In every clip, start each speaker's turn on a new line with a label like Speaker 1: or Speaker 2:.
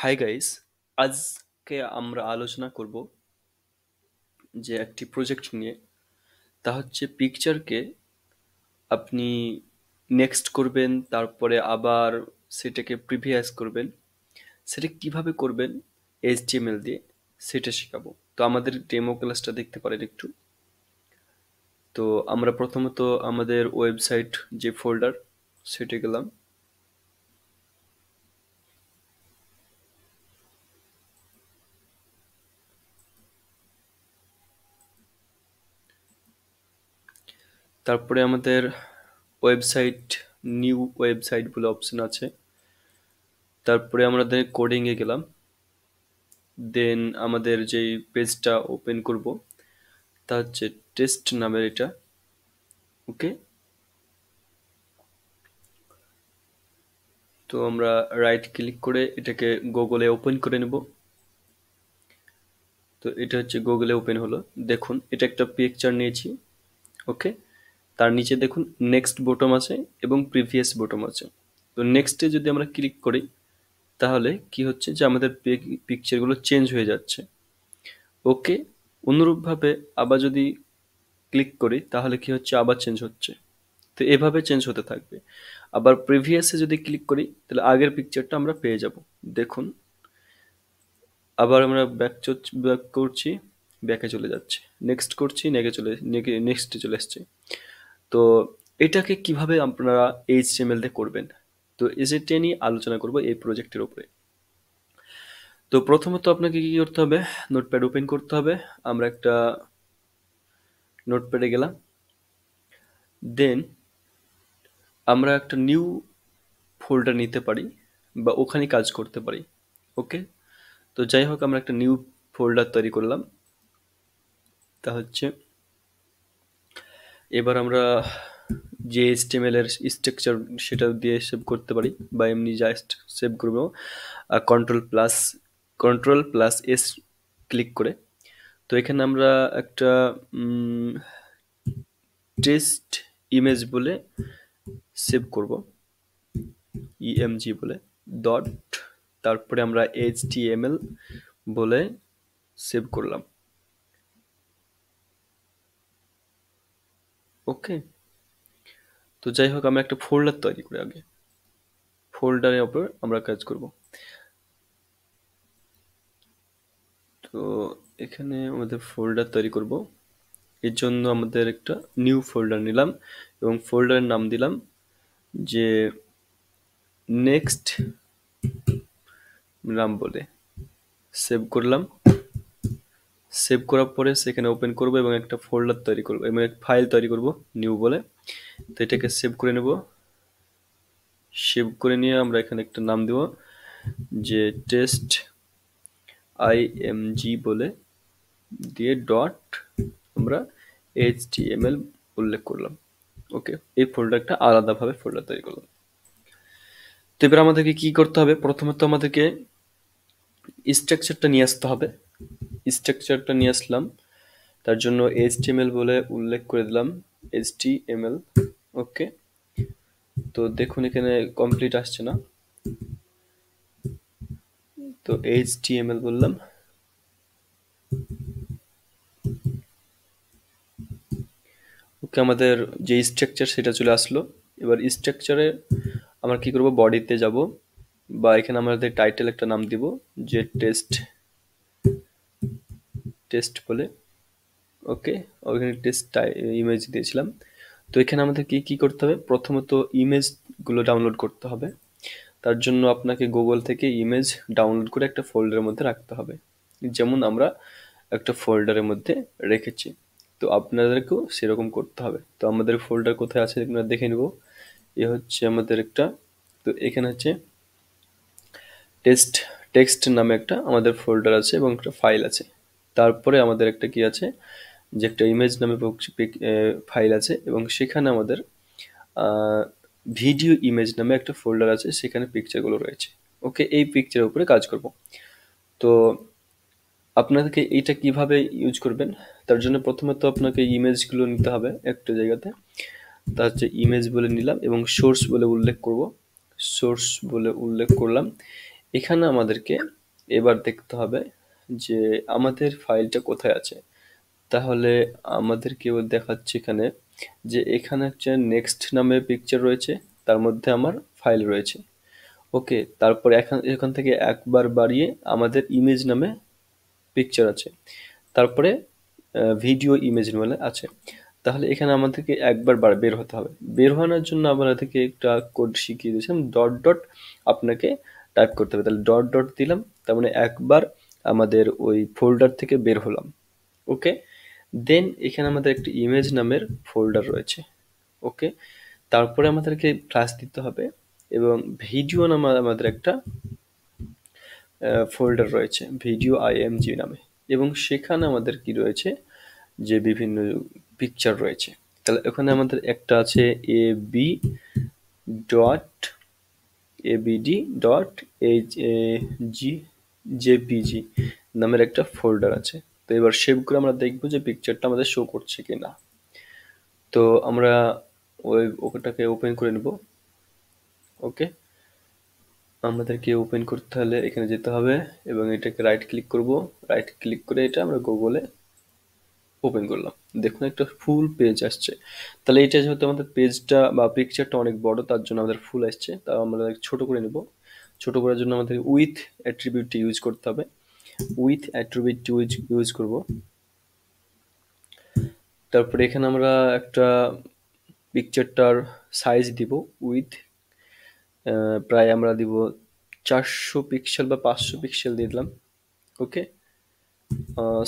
Speaker 1: Hi guys, আজকে আমরা আলোচনা করব যে একটি প্রজেক্ট নিয়ে। তা হচ্ছে পিকচারকে আপনি নেক্সট করবেন, তারপরে আবার সেটাকে প্রিভিয়াস করবেন। সেটা কিভাবে করবেন এইচটিএমএল দিয়ে, সেটা শেখাবো। তো আমাদের ডেমো ক্লাসটা দেখতে পারেন একটু। তো আমরা প্রথমত আমাদের ওয়েবসাইট যে ফোল্ডার সেটা গেলাম। তারপরে আমাদের ওয়েবসাইট, নিউ ওয়েবসাইট বলে অপশন আছে। তারপরে আমাদের কোডিংয়ে গেলাম। দেন আমাদের যেই পেজটা ওপেন করব তা হচ্ছে টেস্ট নামের এটা। ওকে, তো আমরা রাইট ক্লিক করে এটাকে গুগলে ওপেন করে নেব। তো এটা হচ্ছে গুগলে ওপেন হলো। দেখুন এটা একটা পিকচার নিয়েছি। ওকে, তার নিচে দেখুন নেক্সট বটম আছে এবং প্রিভিয়াস বটম আছে। তো নেক্সটে যদি আমরা ক্লিক করি তাহলে কি হচ্ছে যে আমাদের পিকচারগুলো চেঞ্জ হয়ে যাচ্ছে। ওকে, অনুরূপভাবে আবার যদি ক্লিক করি তাহলে কি হচ্ছে, আবার চেঞ্জ হচ্ছে। তো এভাবে চেঞ্জ হতে থাকবে। আবার প্রিভিয়াসে যদি ক্লিক করি তাহলে আগের পিকচারটা আমরা পেয়ে যাব। দেখুন আবার আমরা ব্যাক করছি, ব্যাকে চলে যাচ্ছে, নেক্সট করছি, নেক্সটে চলে আসছে। তো এটাকে কিভাবে আপনারা এইচটিএমএল দিয়ে করবেন, তো এটা নিয়ে আলোচনা করব এই প্রজেক্টের উপরে। তো প্রথমত আপনাকে কি করতে হবে, নোটপ্যাড ওপেন করতে হবে। আমরা একটা নোটপ্যাডে গেলাম। দেন আমরা একটা নিউ ফোল্ডার নিতে পারি বা ওখানে কাজ করতে পারি। ওকে, তো যাই হোক আমরা একটা নিউ ফোল্ডার তৈরি করলাম। তা হচ্ছে এবার আমরা যে এইচটিএমএল এর স্ট্রাকচার সেটা দিয়ে সেভ করতে পারি বা এমনি জাস্ট সেভ করবো। আর কন্ট্রোল প্লাস এস ক্লিক করে। তো এখানে আমরা একটা টেস্ট ইমেজ বলে সেভ করব, ইএমজি বলে ডট, তারপরে আমরা এইচটিএমএল বলে সেভ করলাম। ওকে, তো যাই হোক আমরা একটা ফোল্ডার তৈরি করি আগে। ফোল্ডারের উপর আমরা কাজ করব। তো এখানে আমাদের ফোল্ডার তৈরি করব। এর জন্য আমাদের একটা নিউ ফোল্ডার নিলাম এবং ফোল্ডারের নাম দিলাম যে নেক্সট নাম বলে সেভ করলাম। সেভ করার পরে সেখানে ওপেন করব এবং একটা ফোল্ডার তৈরি করব এবং একটা ফাইল তৈরি করব নিউ বলে। তো এটাকে সেভ করে নেব। সেভ করে নিয়ে আমরা এখানে একটা নাম দেব যে টেস্ট আইএমজি বলে দিয়ে ডট আমরা এইচটিএমএল উল্লেখ করলাম। ওকে, এই ফোল্ডারটা আলাদাভাবে ফোল্ডার তৈরি করলাম। তো এবার আমাদেরকে কি করতে হবে, প্রথমত আমাদেরকে স্ট্রাকচারটা নিয়ে আসতে হবে। স্ট্রাকচারটা নিয়ে আসলাম, তার জন্য এইচটিএমএল বলে উল্লেখ করে দিলাম এইচটিএমএল। ওকে, তো দেখুন এখানে কমপ্লিট আসছে না, তো এইচটিএমএল বললাম। ওকে, আমাদের যে স্ট্রাকচার সেটা চলে আসলো। এবার স্ট্রাকচারে আমরা কি করব, বডিতে যাব বা এখানে আমাদের টাইটেল একটা নাম দিব যে টেস্ট টেস্ট বলে। ওকে, ওখানে টেস্ট ইমেজ দিয়েছিলাম। তো এখানে আমাদের কি কি করতে হবে, প্রথমত ইমেজগুলো ডাউনলোড করতে হবে। তার জন্য আপনাকে গুগল থেকে ইমেজ ডাউনলোড করে একটা ফোল্ডারের মধ্যে রাখতে হবে, যেমন আমরা একটা ফোল্ডারের মধ্যে রেখেছি। তো আপনাদেরকেও সেরকম করতে হবে। তো আমাদের ফোল্ডার কোথায় আছে আমরা দেখে নেব। এ হচ্ছে আমাদের একটা, তো এখানে হচ্ছে টেস্ট টেক্সট নামে একটা আমাদের ফোল্ডার আছে এবং একটা ফাইল আছে। তারপরে আমাদের একটা কি আছে, যে একটা ইমেজ নামে ফাইল আছে এবং সেখানে আমাদের ভিডিও ইমেজ নামে একটা ফোল্ডার আছে, সেখানে পিকচারগুলো রয়েছে। ওকে, এই পিকচারের উপরে কাজ করব। তো আপনাদেরকে এইটা কিভাবে ইউজ করবেন, তার জন্য প্রথমত আপনাকে ইমেজগুলো নিতে হবে একটা জায়গাতে। তা হচ্ছে ইমেজ বলে নিলাম এবং সোর্স বলে উল্লেখ করব, সোর্স বলে উল্লেখ করলাম। এখানে আমাদেরকে এবার দেখতে হবে যে আমাদের ফাইলটা কোথায় আছে। তাহলে আমাদেরকে ও দেখাচ্ছে এখানে যে এখানে হচ্ছে নেক্সট নামে পিকচার রয়েছে, তার মধ্যে আমার ফাইল রয়েছে। ওকে, তারপরে এখান এখান থেকে একবার বাড়িয়ে আমাদের ইমেজ নামে পিকচার আছে, তারপরে ভিডিও ইমেজ বলে আছে। তাহলে এখানে আমাদেরকে একবার বের হতে হবে। বের হওয়ার জন্য আমাদেরকে একটা কোড শিখিয়ে দিয়েছিলাম, ডট ডট আপনাকে টাইপ করতে হবে। তাহলে ডট ডট দিলাম, তার মানে একবার আমাদের ওই ফোল্ডার থেকে বের হলাম। ওকে, দেন এখানে আমাদের একটা ইমেজ নামের ফোল্ডার রয়েছে। ওকে, তারপরে আমাদেরকে ফ্ল্যাশ দিতে হবে এবং ভিডিও নামে আমাদের একটা ফোল্ডার রয়েছে, ভিডিও আইএমজি নামে, এবং সেখানে আমাদের কি রয়েছে যে বিভিন্ন পিকচার রয়েছে। তাহলে ওখানে আমাদের একটা আছে A B dot abd dot G JPG নামের একটা ফোল্ডার আছে। তো এবার সেভ করে আমরা দেখবো যে পিকচারটা আমাদের শো করছে কিনা। তো আমরা ওটাকে ওপেন করে নেব। ওকে, আমাদেরকে ওপেন করতে হলে এখানে যেতে হবে এবং এটাকে রাইট ক্লিক করব। রাইট ক্লিক করে এটা আমরা গুগলে ওপেন করলাম। দেখুন একটা ফুল পেজ আসছে। তাহলে এটা যেহেতু আমাদের পেজটা বা পিকচারটা অনেক বড়, তার জন্য আমাদের ফুল আসছে। তা আমরা ছোট করে নেব। ছোট করার জন্য আমাদের উইথ অ্যাট্রিবিউট ইউজ করতে হবে। উইথ অ্যাট্রিবিউট ইউজ করব। তারপরে এখানে আমরা একটা পিকচারটার সাইজ দিব উইথ, প্রায় আমরা দিব 400 পিক্সেল বা 500 পিক্সেল দিয়ে দিলাম। ওকে,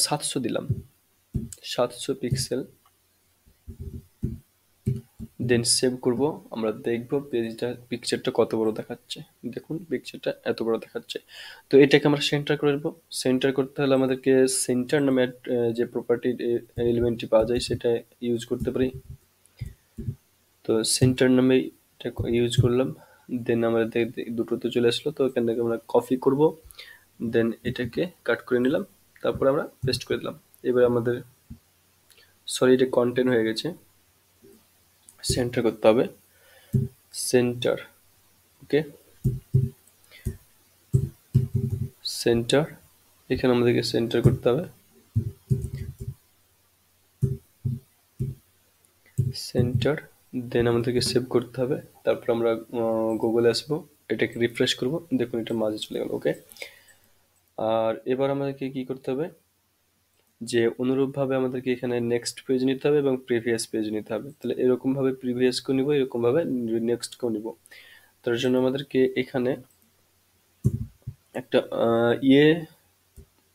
Speaker 1: 700 দিলাম, 700 পিক্সেল। দেন সেভ করব। আমরা দেখব পিকচারটা কত বড় দেখাচ্ছে। দেখুন পিকচারটা এত বড় দেখাচ্ছে। তো এটাকে আমরা সেন্টার করে দেবো। সেন্টার করতে হলে আমাদেরকে সেন্টার নামে যে প্রপার্টি এলিমেন্টটি পাওয়া যায় সেটা ইউজ করতে পারি। তো সেন্টার নামে এটা ইউজ করলাম। দেন আমাদের দুটো তো চলে আসলো। তো এখান থেকে আমরা কপি করব, দেন এটাকে কাট করে নিলাম, তারপর আমরা পেস্ট করে দিলাম। এবার আমাদের সরি এটা কন্টেন্ট হয়ে গেছে, সেন্টার করতে হবে। সেন্টার, ওকে, সেন্টার, এখানে আমাদেরকে সেন্টার করতে হবে। সেন্টার, দেন আমাদেরকে সেভ করতে হবে। তারপর আমরা গুগলে আসবো, এটাকে রিফ্রেশ করব। দেখুন এটা মাঝে চলে গেল। ওকে, আর এবার আমাদেরকে কি করতে হবে যে অনুরূপভাবে আমাদেরকে এখানে নেক্সট পেজ নিতে হবে এবং প্রিভিয়াস পেজ নিতে হবে। তাহলে এরকমভাবে প্রিভিয়াসকেও নিব, এরকমভাবে নেক্সটকেও নিব। তার জন্য আমাদেরকে এখানে একটা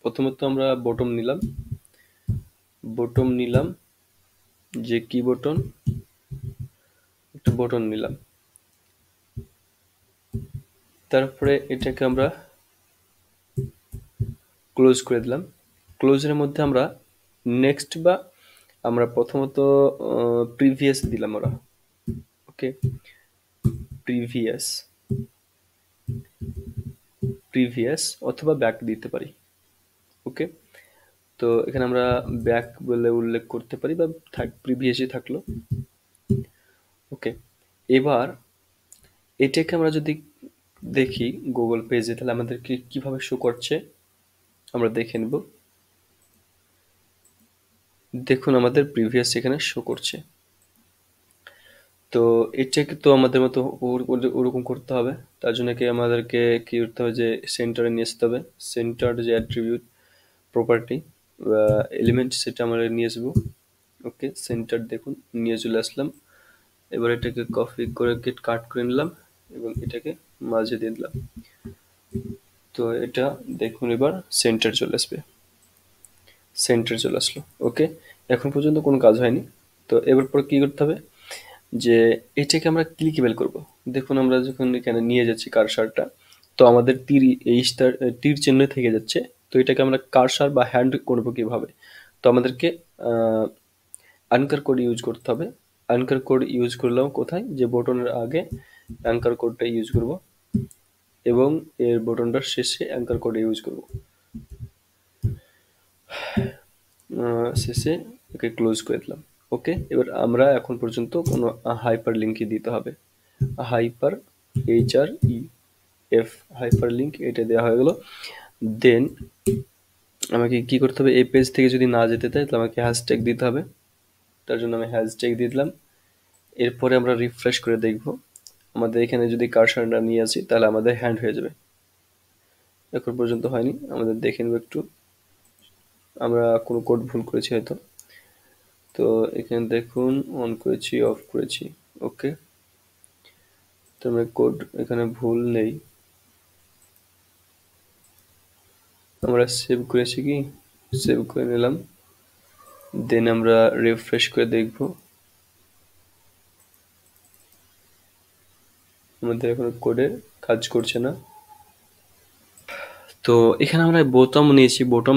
Speaker 1: প্রথমত আমরা বটম নিলাম। বটম নিলাম, যে কি বটন, একটা বটন নিলাম। তারপরে এটাকে আমরা ক্লোজ করে দিলাম। ক্লোজের মধ্যে আমরা নেক্সট বা আমরা প্রথমত প্রিভিয়াস দিলাম ওরা। ওকে, প্রিভিয়াস, প্রিভিয়াস অথবা ব্যাক দিতে পারি। ওকে, তো এখানে আমরা ব্যাক বলে উল্লেখ করতে পারি বা প্রিভিয়াসই থাকলো। ওকে, এবার এটাকে আমরা যদি দেখি গুগল পেজে, তাহলে আমাদেরকে কিভাবে শো করছে আমরা দেখে নেব। দেখুন আমাদের প্রিভিয়াস এখানে শো করছে। তো এটাকে তো আমাদের মতো ওরকম করতে হবে। তার জন্য কি আমাদেরকে কি করতে হবে যে সেন্টারে নিয়ে আসতে হবে। সেন্টার যে অ্যাট্রিবিউট প্রপার্টি এলিমেন্ট সেটা আমরা নিয়ে আসবো। ওকে, সেন্টার দেখুন নিয়ে চলে আসলাম। এবার এটাকে কপি করে কাট করে নিলাম এবং এটাকে মাঝে দিয়ে দিলাম। তো এটা দেখুন এবার সেন্টার চলে আসবে, সেন্টার চলে আসলো। ওকে, এখন পর্যন্ত কোনো কাজ হয়নি। তো এবার পর কি করতে হবে যে এটাকে আমরা ক্লিকেবল করব। দেখুন আমরা যখন এখানে নিয়ে যাচ্ছি কারসারটা, তো আমাদের তীর এই তীর চিহ্ন থেকে যাচ্ছে। তো এটাকে আমরা কারসার বা হ্যান্ড করবো কিভাবে, তো আমাদেরকে অ্যাঙ্কার কোড ইউজ করতে হবে। অ্যাঙ্কার কোড ইউজ করলাম কোথায়, যে বটনের আগে অ্যাঙ্কার কোডটা ইউজ করব এবং এর বটনটার শেষে অ্যাঙ্কার কোড ইউজ করব। শেষে ওকে ক্লোজ করে দিলাম। ওকে, এবার আমরা এখন পর্যন্ত কোনো হাইপার লিঙ্কই দিতে হবে। Hyper HRE F hyper link এটা দেওয়া হয়ে গেল। দেন আমাকে কি করতে হবে, এই পেজ থেকে যদি না যেতে চাই তাহলে আমাকে হ্যাশট্যাগ দিতে হবে। তার জন্য আমি হ্যাশট্যাগ দিয়ে দিলাম। এরপরে আমরা রিফ্রেশ করে দেখব, আমাদের এখানে যদি কার্সারটা নিয়ে আসি তাহলে আমাদের হ্যান্ড হয়ে যাবে। এখন পর্যন্ত হয়নি, আমাদের দেখে নেব একটু, আমরা কোনো কোড ভুল করেছি হয়তো। তো এখানে দেখুন অন করেছি, অফ করেছি, ওকে। তো আমরা কোড এখানে ভুল নেই, আমরা সেভ করেছি কি, সেভ করে নিলাম। দেন আমরা রিফ্রেশ করে দেখব, আমাদের এখন কোডে কাজ করছে না। তো এখানে আমরা বোতাম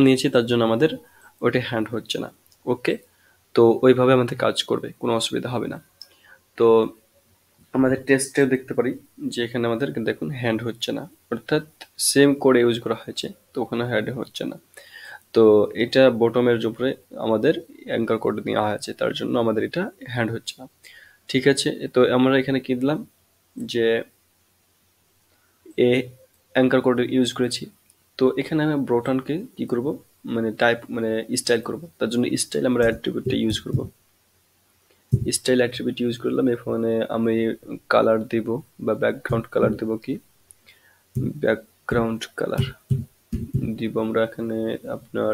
Speaker 1: নিয়েছি তার জন্য আমাদের ওটা হ্যান্ড হচ্ছে না, ওকে। তো ওইভাবে আমাদের কাজ করবে, কোনো অসুবিধা হবে না। তো আমাদের টেস্টে দেখতে পারি যে এখানে আমাদের কিন্তু দেখুন হ্যান্ড হচ্ছে না, অর্থাৎ সেম কোড ইউজ করা হয়েছে তো ওখানে হ্যান্ড হচ্ছে না। তো এটা বটমের উপরে আমাদের অ্যাঙ্কার কোড নেওয়া আছে, তার জন্য আমাদের এটা হ্যান্ড হচ্ছে না। ঠিক আছে, তো আমরা এখানে কি দিলাম যে এ অ্যাঙ্কার কোড ইউজ করেছি। তো এখানে আমি ব্রোটনকে কি করব, মানে টাইপ মানে স্টাইল করব, তার জন্য স্টাইল আমরা অ্যাট্রিবিউটটা ইউজ করব। স্টাইল অ্যাট্রিবিউট ইউজ করলাম, এখানে আমি কালার দেব বা ব্যাকগ্রাউন্ড কালার দেব, কি ব্যাকগ্রাউন্ড কালার দিব আমরা এখানে আপনার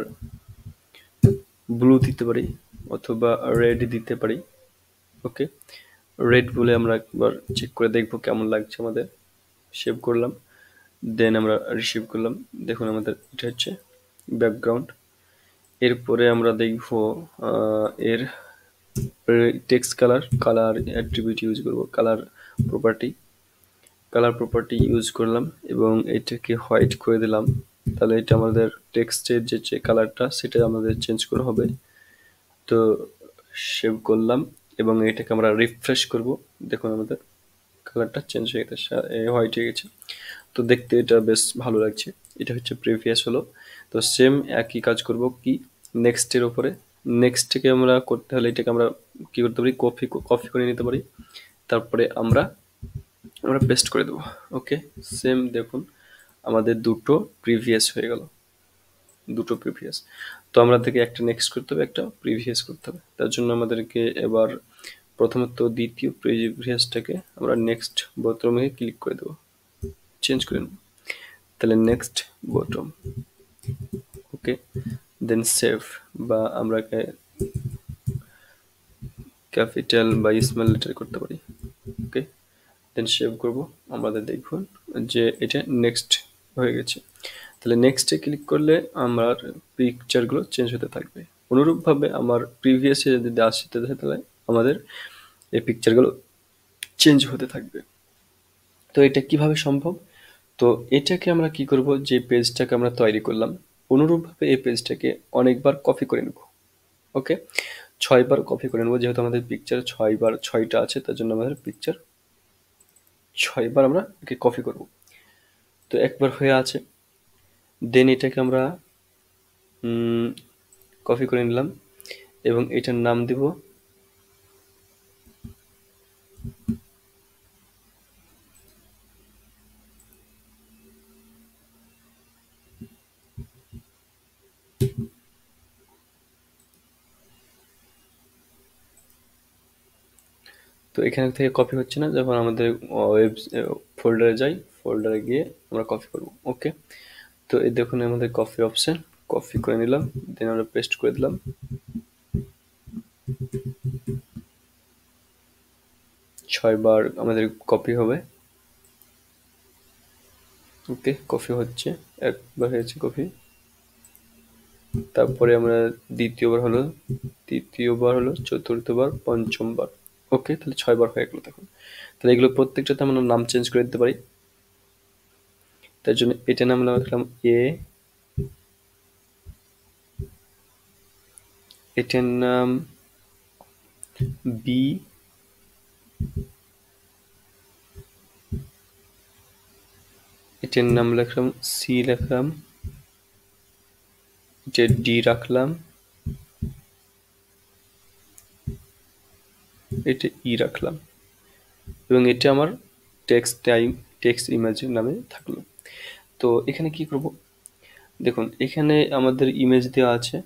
Speaker 1: ব্লু দিতে পারি অথবা রেড দিতে পারি, ওকে। রেড বলে আমরা একবার চেক করে দেখবো কেমন লাগছে আমাদের। সেভ করলাম, দেন আমরা রিসিভ করলাম, দেখুন আমাদের এটা হচ্ছে ব্যাকগ্রাউন্ড। এরপরে আমরা দেখব এর টেক্সট কালার অ্যাট্রিবিউট ইউজ করব, কালার প্রপার্টি ইউজ করলাম এবং এটাকে হোয়াইট করে দিলাম। তাহলে এটা আমাদের টেক্সটের যে কালারটা সেটা আমাদের চেঞ্জ করা হবে। তো সেভ করলাম এবং এটাকে আমরা রিফ্রেশ করব, দেখুন আমাদের কালারটা চেঞ্জ হয়ে গেছে, হোয়াইট হয়ে গেছে। তো দেখতে এটা বেশ ভালো লাগছে। এটা হচ্ছে প্রিভিয়াস হলো। তো সেম একই কাজ করব কি নেক্সটের উপরে। নেক্সটকে আমরা করতে হলে এটাকে আমরা কি করতে পারি, কপি করে নিতে পারি, তারপরে আমরা পেস্ট করে দেবো, ওকে। সেম দেখুন আমাদের দুটো প্রিভিয়াস হয়ে গেল, দুটো প্রিভিয়াস। তো আমাদেরকে একটা নেক্সট করতে হবে, একটা প্রিভিয়াস করতে হবে। তার জন্য আমাদেরকে এবার প্রথমত দ্বিতীয় প্রিভিয়াসটাকে আমরা নেক্সট বোতামে ক্লিক করে দেবো, চেঞ্জ করে নেব। তাহলে নেক্সট বটম, ওকে। দেন সেভ, বা আমরা ক্যাপিটাল বা স্মল লেটার করতে পারি, ওকে। দেন সেভ করব, আমাদের দেখুন যে এটা নেক্সট হয়ে গেছে। তাহলে নেক্সটে ক্লিক করলে আমার পিকচারগুলো চেঞ্জ হতে থাকবে। অনুরূপভাবে আমার প্রিভিয়াসে যদি আসতে থাকে তাহলে আমাদের এই পিকচারগুলো চেঞ্জ হতে থাকবে। তো এটা কিভাবে সম্ভব, তো এটাকে আমরা কি করব, যে পেজটাকে আমরা তৈরি করলাম অনুরূপভাবে এই পেজটাকে অনেকবার কপি করে নেব, ওকে। 6বার কপি করে নেব, যেহেতু আমাদের পিকচার 6বার 6টা আছে তার জন্য আমাদের পিকচার 6বার আমরা একে কপি করব। তো একবার হয়ে আছে, দেন এটাকে আমরা কপি করে নিলাম এবং এটার নাম দিব তো এখান থেকে কপি হচ্ছে না, যখন আমাদের ওয়েব ফোল্ডারে যাই, ফোল্ডারে গিয়ে আমরা কপি করব, ওকে। তো এই দেখুন আমাদের কপি অপশন, কপি করে নিলাম, দেন আমরা পেস্ট করে দিলাম। 6বার আমাদের কপি হবে, ওকে। কপি হচ্ছে, একবার হয়েছে কপি, তারপরে আমরা দ্বিতীয়বার হলো, তৃতীয়বার হলো, চতুর্থবার, পঞ্চমবার, ওকে। তাহলে 6বার হয়ে গেল। দেখুন তাহলে এগুলো প্রত্যেকটাতে আমরা নাম চেঞ্জ করে দিতে পারি। তার জন্য এটা নাম রাখলাম এ, এটার নাম বি, এটার নাম রাখলাম সি, রাখলাম এটা ডি, রাখলাম এটা ই রাখলাম এবং এটা আমার টেক্সট টাইম টেক্সট ইমেজ নামে থাকলো। তো এখানে কি করব, দেখুন এখানে আমাদের ইমেজ দেওয়া আছে,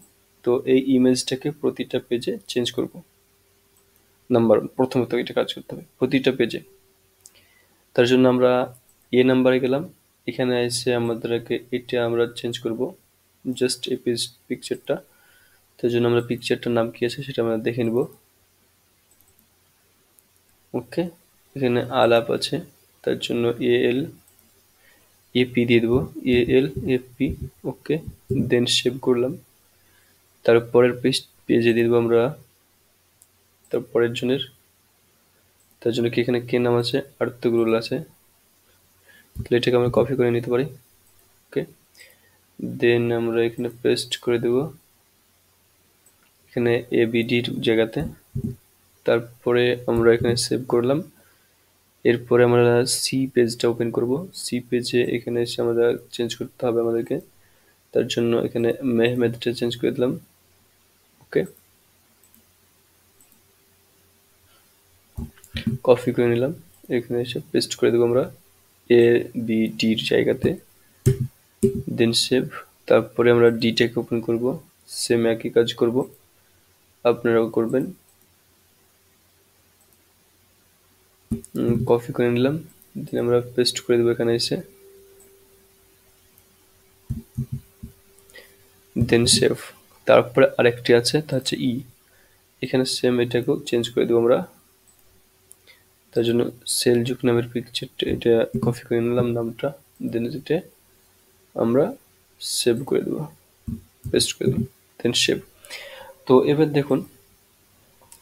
Speaker 1: তো এই ইমেজটাকে প্রতিটা পেজে চেঞ্জ করব। নাম্বার প্রথমে তো এটা কাজ করতে হবে প্রতিটা পেজে। তার জন্য আমরা এ নাম্বারে গেলাম, এখানে এসে আমাদেরকে এটা আমরা চেঞ্জ করব জাস্ট এই পিকচারটা। তার জন্য আমরা পিকচারটার নাম কি আছে সেটা আমরা দেখে নেব। ওকে, এখানে আলাপ আছে, তার জন্য এপি দিয়ে দেবো, এপি। ওকে, দেন সেভ করলাম। তারপরের পেজে দিয়ে দেবো আমরা তারপরের জনের, তার জন্য কি এখানে কে নাম আছে আর তো রুল আছে, তাহলে এটাকে আমরা কপি করে নিতে পারি। ওকে, দেন আমরা এখানে পেস্ট করে দেব এখানে এবিডির জায়গাতে। তারপরে আমরা এখানে সেভ করলাম। এরপরে আমরা সি পেজটা ওপেন করব। সি পেজে এখানে এসে আমরা চেঞ্জ করতে হবে আমাদেরকে, তার জন্য এখানে মেহমেদটা চেঞ্জ করে দিলাম। ওকে, কপি করে নিলাম, এখানে এসে পেস্ট করে দেবো আমরা এ বি ডির জায়গাতে, দেন সেভ। তারপরে আমরা ডিটাকে ওপেন করব, সেম একই কাজ করব, আপনারাও করবেন। কপি করে নিলাম, দেন আমরা পেস্ট করে দেবো এখানে এসে, দেন সেভ। তারপরে আরেকটি আছে তা হচ্ছে ই, এখানে সেম এটাকেও চেঞ্জ করে দেবো আমরা। তার জন্য সেলজুক নামের পিকচারটা এটা কপি করে নিলাম নামটা, দেন এটা আমরা সেভ করে দেবো, পেস্ট করে দেবো, দেন সেভ। তো এবার দেখুন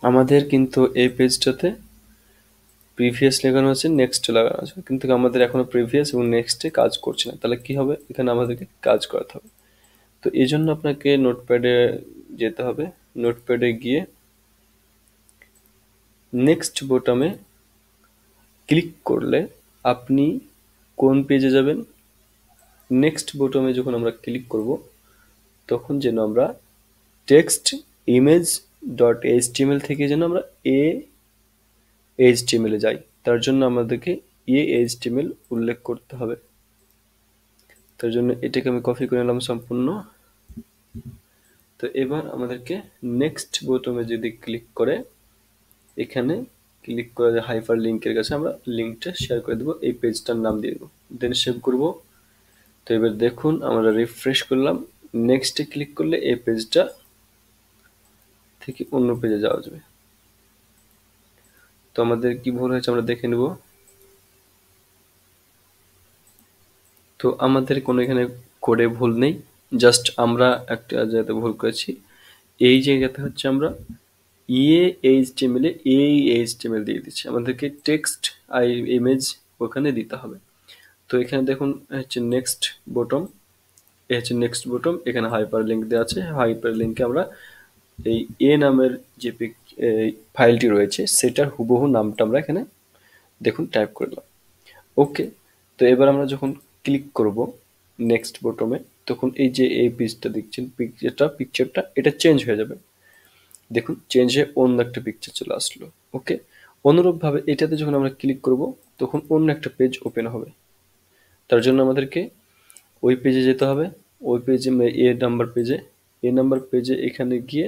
Speaker 1: আমাদের কিন্তু এই পেজটাতে প্রিভিয়াস লাগানো আছে, নেক্সট লাগানো আছে, কিন্তু আমাদের এখনো প্রিভিয়াস এবং নেক্সটে কাজ করছে না। তাহলে কি হবে, এখানে আমাদেরকে কাজ করাতে হবে। তো এই জন্য আপনাকে নোটপ্যাডে যেতে হবে, নোটপ্যাডে গিয়ে নেক্সট বোতামে ক্লিক করলে আপনি কোন পেজে যাবেন, নেক্সট বোতামে যখন আমরা ক্লিক করব তখন যেন আমরা টেক্সট ইমেজ ডট এইচটিএমএল থেকে যেন আমরা এইচটিএমএল এ যাই, তার জন্য আমাদেরকে এইচটিএমএল উল্লেখ করতে হবে। তার জন্য এটাকে আমি কপি করে নিলাম সম্পূর্ণ। তো এবার আমাদেরকে নেক্সট বোতামে যদি ক্লিক করে এখানে ক্লিক করে হাইপার লিঙ্কের কাছে আমরা লিঙ্কটা শেয়ার করে দেবো, এই পেজটার নাম দিয়ে দেবো, দেন সেভ করব। তো এবার দেখুন আমরা রিফ্রেশ করলাম, নেক্সটে ক্লিক করলে এই পেজটা থেকে অন্য পেজে যাওয়া যাবে। তো আমাদের কি ভুল হয়েছে আমরা দেখে নেব। তো আমাদের কোনো এখানে কোডে ভুল নেই, জাস্ট আমরা একটা জায়গাতে ভুল করেছি। এই জায়গাতে হচ্ছে আমরা এইচটিএমএল এইচটিএমএল দিয়ে দিচ্ছি, আমাদেরকে টেক্সট ইমেজ ওখানে দিতে হবে। তো এখানে দেখুন হচ্ছে নেক্সট বটম, এ হচ্ছে নেক্সট বটম, এখানে হাইপার লিঙ্ক দেওয়া আছে, হাইপার লিঙ্কে আমরা এই এ নামের যে ফাইলটি রয়েছে সেটার হুবহু নামটা আমরা এখানে দেখুন টাইপ করলাম। ওকে, তো এবার আমরা যখন ক্লিক করব নেক্সট বটমে তখন এই যে এই পেজটা দেখছেন পিকচারটা এটা চেঞ্জ হয়ে যাবে, দেখুন চেঞ্জ হয়ে অন্য একটা পিকচার চলে আসলো। ওকে, অনুরূপভাবে এটাতে যখন আমরা ক্লিক করব তখন অন্য একটা পেজ ওপেন হবে। তার জন্য আমাদেরকে ওই পেজে যেতে হবে, ওই পেজে এ নাম্বার পেজে এখানে গিয়ে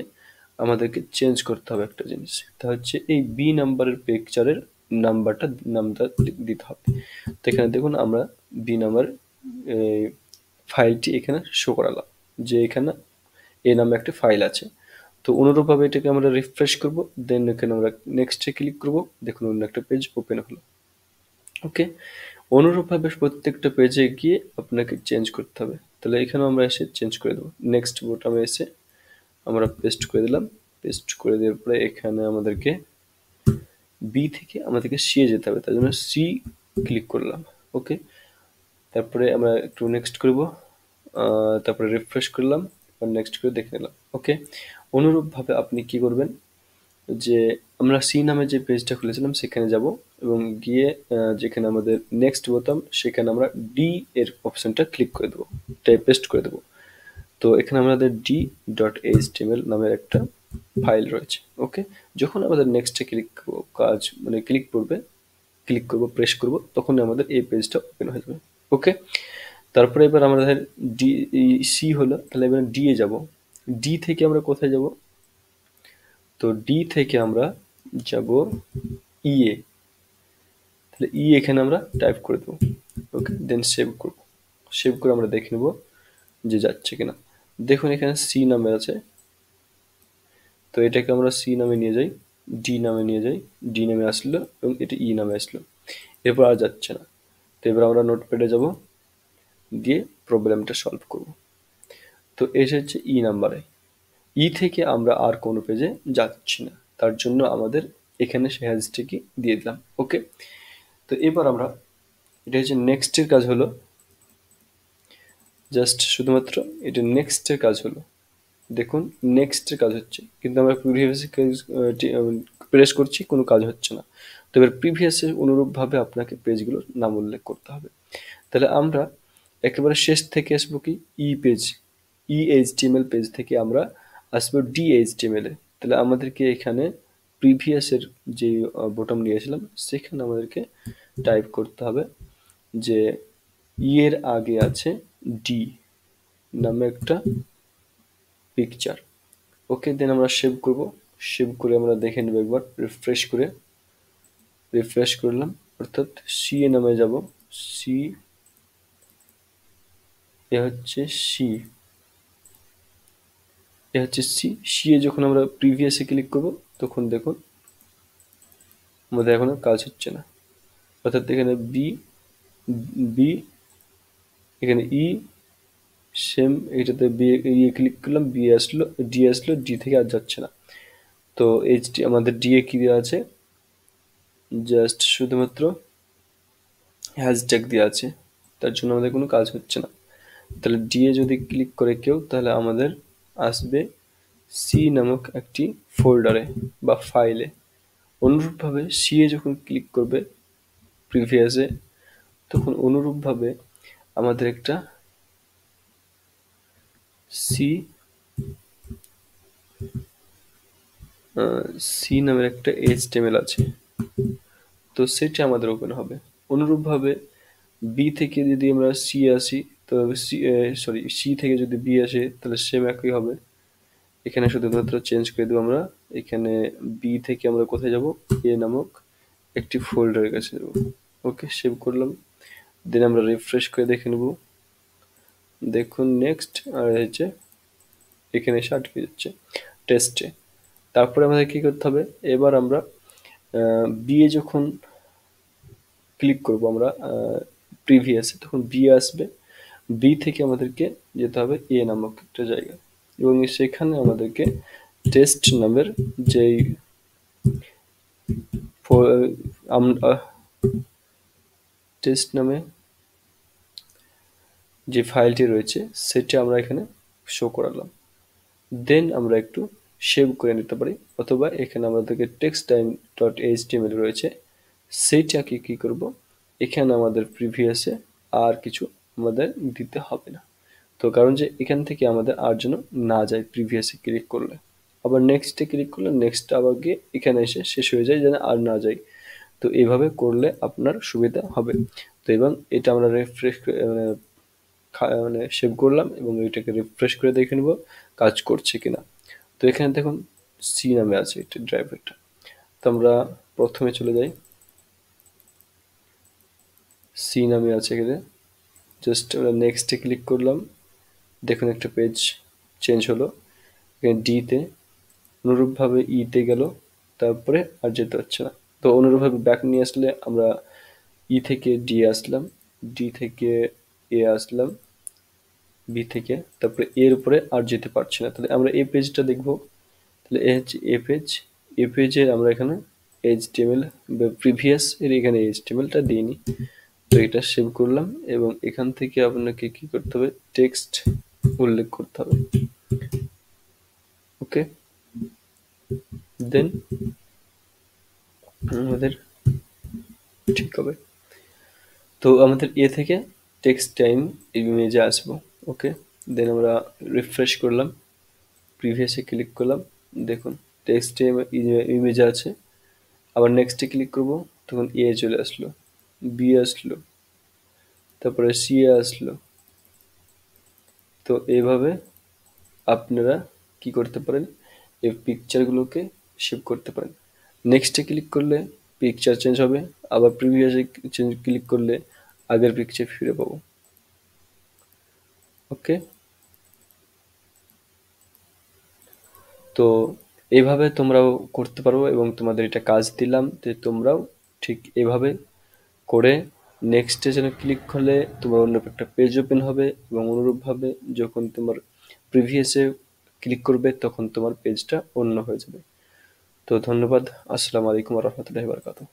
Speaker 1: আমাদেরকে চেঞ্জ করতে হবে একটা জিনিস, তা হচ্ছে এই বি নাম্বারের পিকচারের নামটা দিতে হবে। তো এখানে দেখুন আমরা বি নাম্বার ফাইলটি এখানে শো করালাম যে এখানে এ নামে একটা ফাইল আছে। তো অনুরূপভাবে এটাকে আমরা রিফ্রেশ করব, দেন এখানে আমরা নেক্সটে ক্লিক করব, দেখুন অন্য একটা পেজ ওপেন হলো। ওকে, অনুরূপভাবে প্রত্যেকটা পেজে গিয়ে আপনাকে চেঞ্জ করতে হবে। তাহলে এখানে আমরা এসে চেঞ্জ করে দেবো, নেক্সট বোতামে এসে আমরা পেস্ট করে দিলাম, পেস্ট করে দেওয়ার পরে এখানে আমাদেরকে বি থেকে আমাদেরকে সি এ যেতে হবে, তার জন্য সি ক্লিক করলাম। ওকে, তারপরে আমরা একটু নেক্সট করব, তারপরে রিফ্রেশ করলাম, নেক্সট করে দেখে নিলাম। ওকে, অনুরূপভাবে আপনি কি করবেন যে আমরা সি নামে যে পেজটা খুলেছিলাম সেখানে যাব এবং গিয়ে যেখানে আমাদের নেক্সট বোতাম সেখানে আমরা ডি এর অপশনটা ক্লিক করে দেবো, পেস্ট করে দেবো। তো এখানে আমাদের ডি ডট এইচটিএমএল নামের একটা ফাইল রয়েছে। ওকে, যখন আমাদের নেক্সটে ক্লিক কাজ মানে ক্লিক করবে ক্লিক করব, প্রেস করব, তখনই আমাদের এই পেজটা ওপেন হয়ে যাবে। ওকে, তারপরে এবার আমাদের ডি সি হলো, তাহলে এবার ডি এ যাব। ডি থেকে আমরা কোথায় যাব? তো ডি থেকে আমরা যাব ই এ। তাহলে ই এখানে আমরা টাইপ করে দেবো। ওকে, দেন সেভ করব। সেভ করে আমরা দেখে নেব যে যাচ্ছে কিনা। দেখুন এখানে সি নামে আছে, তো এটাকে আমরা সি নামে নিয়ে যাই, ডি নামে নিয়ে যাই, ডি নামে আসলো এবং এটা ই নামে আসলো, এরপর আর যাচ্ছে না। তো এবার আমরা নোটপ্যাডে যাব, দিয়ে প্রবলেমটা সলভ করব। তো এসেছে ই নাম্বারে। ই থেকে আমরা আর কোনো পেজে যাচ্ছি না, তার জন্য আমাদের এখানে সে হ্যাশট্যাগই দিয়ে দিলাম। ওকে, তো এবার আমরা, এটা হচ্ছে নেক্সটের কাজ হলো, জাস্ট শুধুমাত্র এটা নেক্সটের কাজ হলো। দেখুন নেক্সটের কাজ হচ্ছে, কিন্তু আমরা প্রিভিয়াস প্রেস করছি, কোনো কাজ হচ্ছে না। তো এবার প্রিভিয়াসের অনুরূপভাবে আপনাকে পেজগুলোর নাম উল্লেখ করতে হবে। তাহলে আমরা একেবারে শেষ থেকে আসবো কি ই পেজ, EHTML পেজ থেকে আমরা আসবো DHTML এ। তাহলে আমাদেরকে এখানে প্রিভিয়াসের যে বোতাম নিয়েছিলাম সেখানে আমাদেরকে টাইপ করতে হবে যে ই এর আগে আছে ডি নামে একটা পিকচার। ওকে, দেন আমরা সেভ করব। সেভ করে আমরা দেখে নেব একবার, রিফ্রেশ করে, রিফ্রেশ করলাম, অর্থাৎ সি এ নামে যাব। সি এ হচ্ছে সি, এ হচ্ছে সি। সি এ যখন আমরা প্রিভিয়াসে ক্লিক করব তখন দেখুন আমাদের এখনো কাজ হচ্ছে না, অর্থাৎ এখানে বি, বি, এখানে ই, সেম এটাতে বি ইয়ে ক্লিক করলাম, বি আসলো, ডি আসলো, ডি থেকে আর যাচ্ছে না। তো এইচডি আমাদের ডি এ কি দেওয়া আছে? জাস্ট শুধুমাত্র হ্যাশট্যাগ দেওয়া আছে, তার জন্য আমাদের কোনো কাজ হচ্ছে না। তাহলে ডি এ যদি ক্লিক করে কেউ, তাহলে আমাদের আসবে সি নামক একটি ফোল্ডারে বা ফাইলে। অনুরূপভাবে সি এ যখন ক্লিক করবে প্রিভিয়াসে, তখন অনুরূপভাবে আমাদের একটা সি সি নামের একটা HTML আছে, তো সেটা আমাদের ওপেন হবে। অনুরূপভাবে বি থেকে যদি আমরা সি আসি, তো সি থেকে যদি বি আসে তাহলে সেম একই হবে। এখানে শুধুমাত্র চেঞ্জ করে দেবো আমরা, এখানে বি থেকে আমরা কোথায় যাব? এ নামক একটি ফোল্ডারের কাছে যাব। ওকে, সেভ করলাম, দেন আমরা রিফ্রেশ করে দেখে নেব। দেখুন নেক্সট আর হচ্ছে এখানে এসে আটকে যাচ্ছে টেস্টে। তারপরে আমাদের কি করতে হবে? এবার আমরা বি এ যখন ক্লিক করব আমরা প্রিভিয়াসে, তখন বি আসবে। বি থেকে আমাদেরকে যেতে হবে এ নামক একটা জায়গা, এবং সেখানে আমাদেরকে টেস্ট নামের যেই টেস্ট নামে যে ফাইলটি রয়েছে সেটি আমরা এখানে শো করালাম। দেন আমরা একটু সেভ করে নিতে পারি, অথবা এখানে আমাদেরকে টেক্সট টাইম ডট এইচটিএমএল রয়েছে, সেইটাকে কি করব, এখানে আমাদের প্রিভিয়াসে আর কিছু আমাদের দিতে হবে না। তো কারণ যে এখান থেকে আমাদের আর যেন না যায়, প্রিভিয়াসে ক্লিক করলে আবার নেক্সটে ক্লিক করলে নেক্সট আবার গিয়ে এখানে এসে শেষ হয়ে যায়, যেন আর না যায়। তো এইভাবে করলে আপনার সুবিধা হবে। তো এবং এটা আমরা রিফ্রেশ মানে সেভ করলাম এবং এটাকে রিফ্রেশ করে দেখে নেব কাজ করছে কিনা। তো এখানে দেখুন সি নামে আছে এটা ড্রাইভারটা। তো আমরা প্রথমে চলে যাই, সি নামে আছে এখানে, জাস্ট আমরা নেক্সটে ক্লিক করলাম, দেখুন একটা পেজ চেঞ্জ হলো। এখানে ডিতে, অনুরূপভাবে ইতে গেল, তারপরে আর যেতে হচ্ছে না। তো অনুরূপভাবে ব্যাক নিয়ে আসলে আমরা ই থেকে ডি আসলাম, ডি থেকে এ আসলাম, বি থেকে, তারপরে এর উপরে আর যেতে পারছি না। তাহলে আমরা এই পেজটা দেখব। তাহলে এ হচ্ছে এ পেজ, এ পেজের আমরা এখানে এইচটিএমএল প্রিভিয়াস এর এখানে এইচটিএমএলটা দিয়ে নিই। তো এটা সেভ করলাম এবং এখান থেকে আপনাকে কি করতে হবে? টেক্সট উল্লেখ করতে হবে। ওকে, দেন আমাদের ঠিক হবে। তো আমাদের এ থেকে টেক্সট টাইম ইমেজে আসবো। ওকে, দেন আমরা রিফ্রেশ করলাম, প্রিভিয়াসে ক্লিক করলাম, দেখুন টেক্সট ইমেজে আছে। আবার নেক্সটে ক্লিক করব, তখন এ চলে আসলো, বি আসলো, তারপরে সি আসলো। তো এইভাবে আপনারা কি করতে পারেন, এই পিকচারগুলোকে সেভ করতে পারেন। নেক্সটে ক্লিক করলে পিকচার চেঞ্জ হবে, আবার প্রিভিয়াসে ক্লিক করলে আগের পিকচার ফিরে পাবো। ওকে, তো এইভাবে তোমরাও করতে পারো এবং তোমাদের এটা কাজ দিলাম যে তোমরাও ঠিক এভাবে করে নেক্সটে যেন ক্লিক করলে তোমার অন্য একটা পেজ ওপেন হবে এবং অনুরূপভাবে যখন তোমার প্রিভিয়াসে ক্লিক করবে তখন তোমার পেজটা অন্য হয়ে যাবে। তো ধন্যবাদ। আসসালামু আলাইকুম ওয়া রাহমাতুল্লাহি ওয়া বারাকাতুহু।